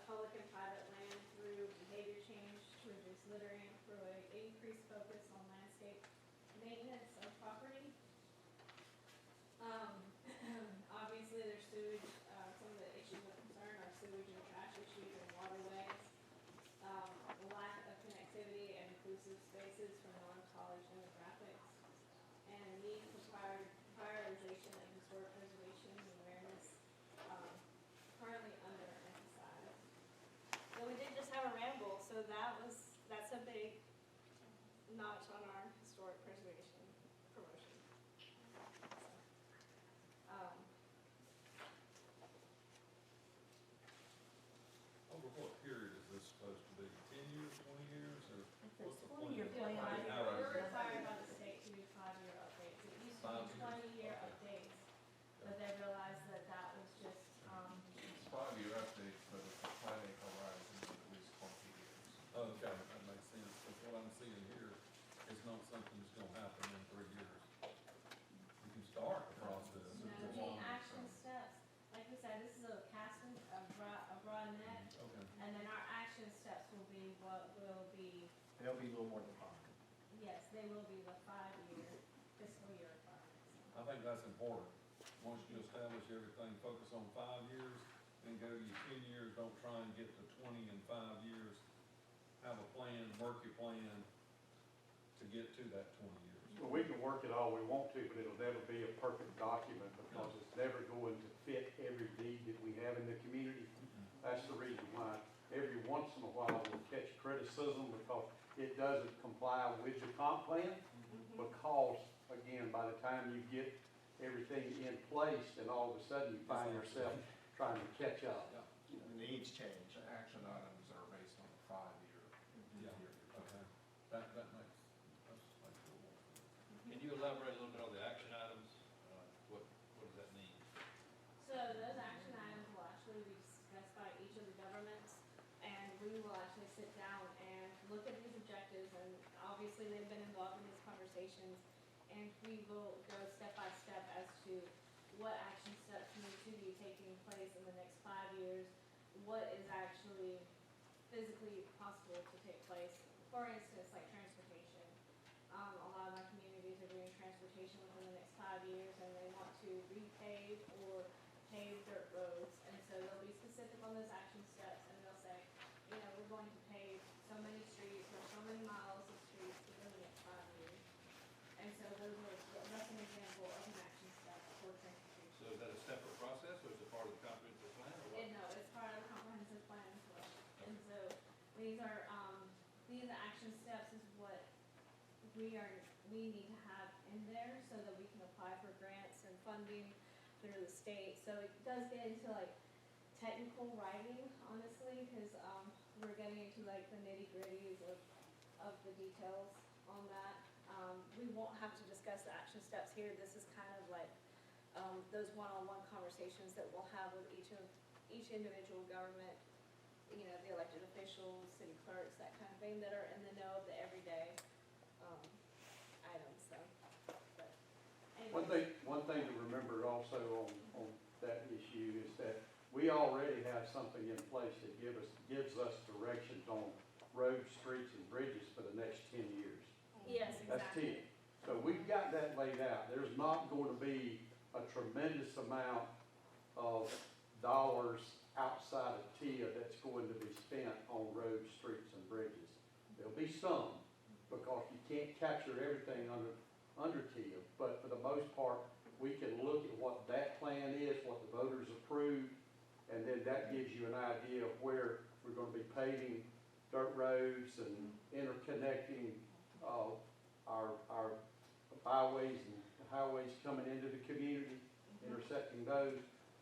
public and private land through behavior change to reduce littering, through an increased focus on landscape maintenance of property. Obviously, there's sewage, some of the issues of concern are sewage and trash issues and waterways. The lack of connectivity and inclusive spaces for non-college demographics, and need for prioritization of historic preservation and awareness, currently underemphasized. So we did just have a ramble, so that's a big notch on our historic preservation promotion. Over what period is this supposed to be? 10 years, 20 years, or what's the 20-year plan? plan. We're required by the state to do 5-year updates. It used to be 20-year updates, but they realized that that was just, It's 5-year updates, but it's a planning horizon of at least 20 years. Oh, okay, that makes sense, but what I'm seeing here is not something that's gonna happen in 3 years. You can start the process. you know, the action steps. Like we said, this is a casting, a broad net, Okay, and then our action steps will be what will be, They'll be a little more defined. yes, they will be the 5-year fiscal year requirements. I think that's important. Once you establish everything, focus on 5 years, then go to your 10 years, don't try and get to 20 in 5 years. Have a plan, work your plan to get to that 20 years. Well, we can work it all we want to, but it'll never be a perfect document because it's never going to fit every need that we have in the community. That's the reason why every once in a while we'll catch criticism because it doesn't comply with the comp plan. Because, again, by the time you get everything in place, then all of a sudden you find yourself trying to catch up. The needs change. The action items are based on a 5-year. Yeah, okay. That makes, that's cool. Can you elaborate a little bit on the action items? What does that mean? So those action items will actually be discussed by each of the governments, and we will actually sit down and look at these objectives, and obviously they've been involved in these conversations, and we will go step by step as to what action steps need to be taking place in the next 5 years, what is actually physically possible to take place. For instance, like transportation. A lot of my communities are doing transportation within the next 5 years, and they want to repave or pave dirt roads. And so they'll be specific on those action steps, and they'll say, you know, we're going to pave so many streets or so many miles of streets within the next 5 years. And so that's an example of an action step for transportation. So is that a separate process, or is it part of the comprehensive plan, or what? No, it's part of the comprehensive plan as well. And so these are action steps is what we need to have in there so that we can apply for grants and funding through the state. So it does get into like technical writing, honestly, because we're getting into like the nitty-gritties of the details on that. We won't have to discuss the action steps here. This is kind of like those one-on-one conversations that we'll have with each individual government, you know, the elected officials, city clerks, that kind of thing, that are in the know of the everyday items. So, but anyway. One thing to remember also on that issue is that we already have something in place that gives us directions on roads, streets, and bridges for the next 10 years. Yes, That's exactly. 10. So we've got that laid out. There's not going to be a tremendous amount of dollars outside of TIA that's going to be spent on roads, streets, and bridges. There'll be some, because you can't capture everything under TIA, but for the most part, we can look at what that plan is, what the voters approved, and then that gives you an idea of where we're going to be paving dirt roads and interconnecting our byways and highways coming into the community, intersecting those.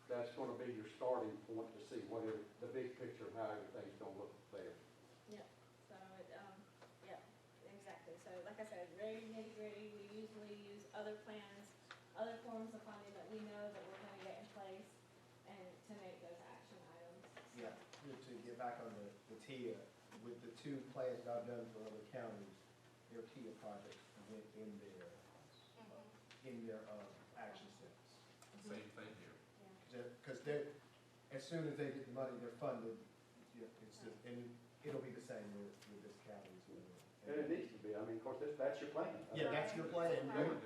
That's going to be your starting point to see what the big picture of how everything's going to look there. Yeah. So yeah, exactly. So like I said, very nitty gritty. We usually use other plans, other forms of funding that we know that we're going to get in place, and to make those action items. So, Yeah, to get back on the TIA, with the 2 plans that I've done for other counties, their TIA projects went in their action steps. Same thing here. yeah. Because as soon as they get the money, they're funded, you know, And it'll be the same with this county as well. And it needs to be, I mean, of course, that's your plan. Yeah, that's your plan.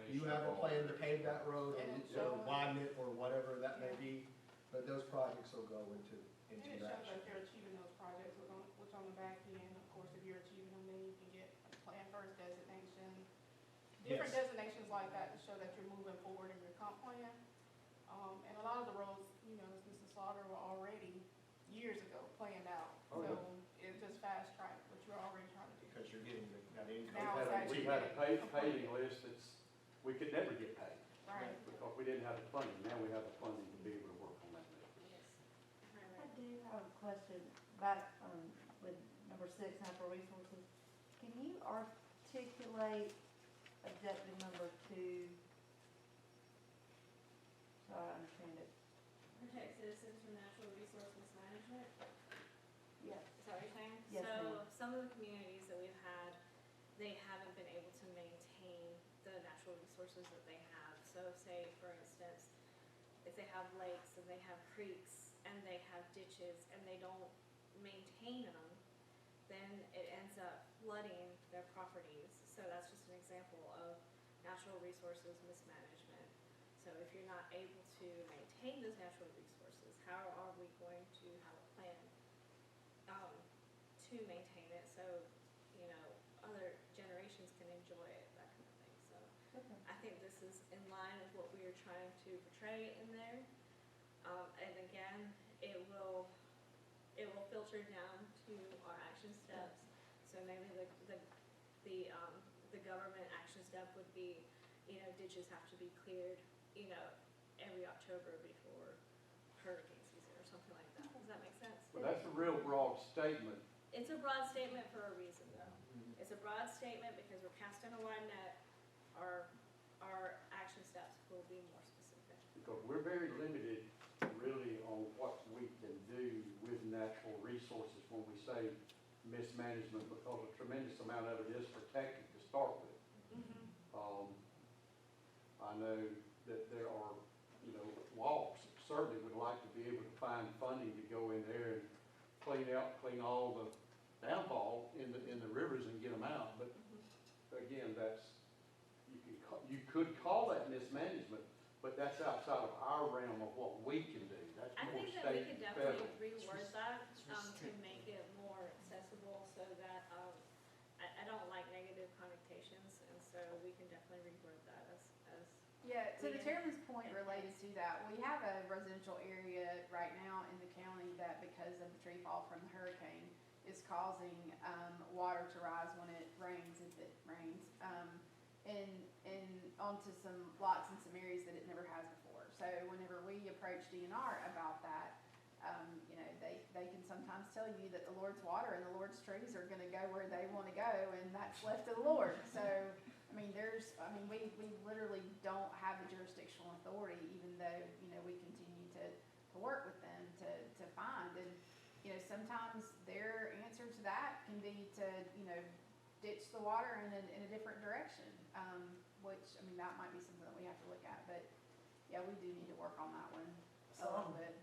You have a plan to pave that road or widen it or whatever that may be, but those projects will go into And it shows like action. they're achieving those projects, which on the back end, of course, if you're achieving them, then you can get a plan first designation. Different Yes. designations like that to show that you're moving forward in your comp plan. And a lot of the roads, you know, as Mrs. Slaughter were already years ago planned out. Oh, So yeah. it just fast tracked what you're already trying to do. Because you're getting that income. Now it's We actually had a getting paving list we could never get paid, Right. because we didn't have the funding. Now we have the funding to be able to work on that list. Yes. I do have a question back, with number 6, natural resources. Can you articulate objective number 2? So I understand it. Protect citizens from natural resource mismanagement. Yes. Is that what you're saying? Yes, So ma'am. some of the communities that we've had, they haven't been able to maintain the natural resources that they have. So say, for instance, if they have lakes and they have creeks and they have ditches and they don't maintain them, then it ends up flooding their properties. So that's just an example of natural resources mismanagement. So if you're not able to maintain those natural resources, how are we going to have a plan to maintain it so, you know, other generations can enjoy it, that kind of thing. So Okay. I think this is in line with what we are trying to portray in there. And again, it will filter down to our action steps. So maybe the government action step would be, you know, ditches have to be cleared, you know, every October before hurricane season or something like that. Does that make sense? Well, that's a real broad statement. It's a broad statement for a reason, though. It's a broad statement because we're casting a wide net. Our action steps will be more specific. Because we're very limited really on what we can do with natural resources when we say mismanagement, because a tremendous amount of it is protected to start with. I know that there are, you know, laws certainly would like to be able to find funding to go in there and clean all the downfall in the rivers and get them out, but again, you could call that mismanagement, but that's outside of our realm of what we can do. That's I more think that we state could and definitely federal. reword that, to make it more accessible so that, I don't like negative connotations, and so we can definitely reword that as. Yeah, to the Yeah. chairman's point related to that, we have a residential area right now in the county that because of the tree fall from the hurricane is causing, water to rise when it rains, if it rains, and onto some lots in some areas that it never has before. So whenever we approach DNR about that, you know, they can sometimes tell you that the Lord's water and the Lord's trees are gonna go where they wanna go, and that's left to the Lord. So, we literally don't have the jurisdictional authority, even though, you know, we continue to work with them to find. And, you know, sometimes their answer to that can be to, you know, ditch the water in a different direction, which, that might be something that we have to look at. But, yeah, we do need to work on that one a little bit.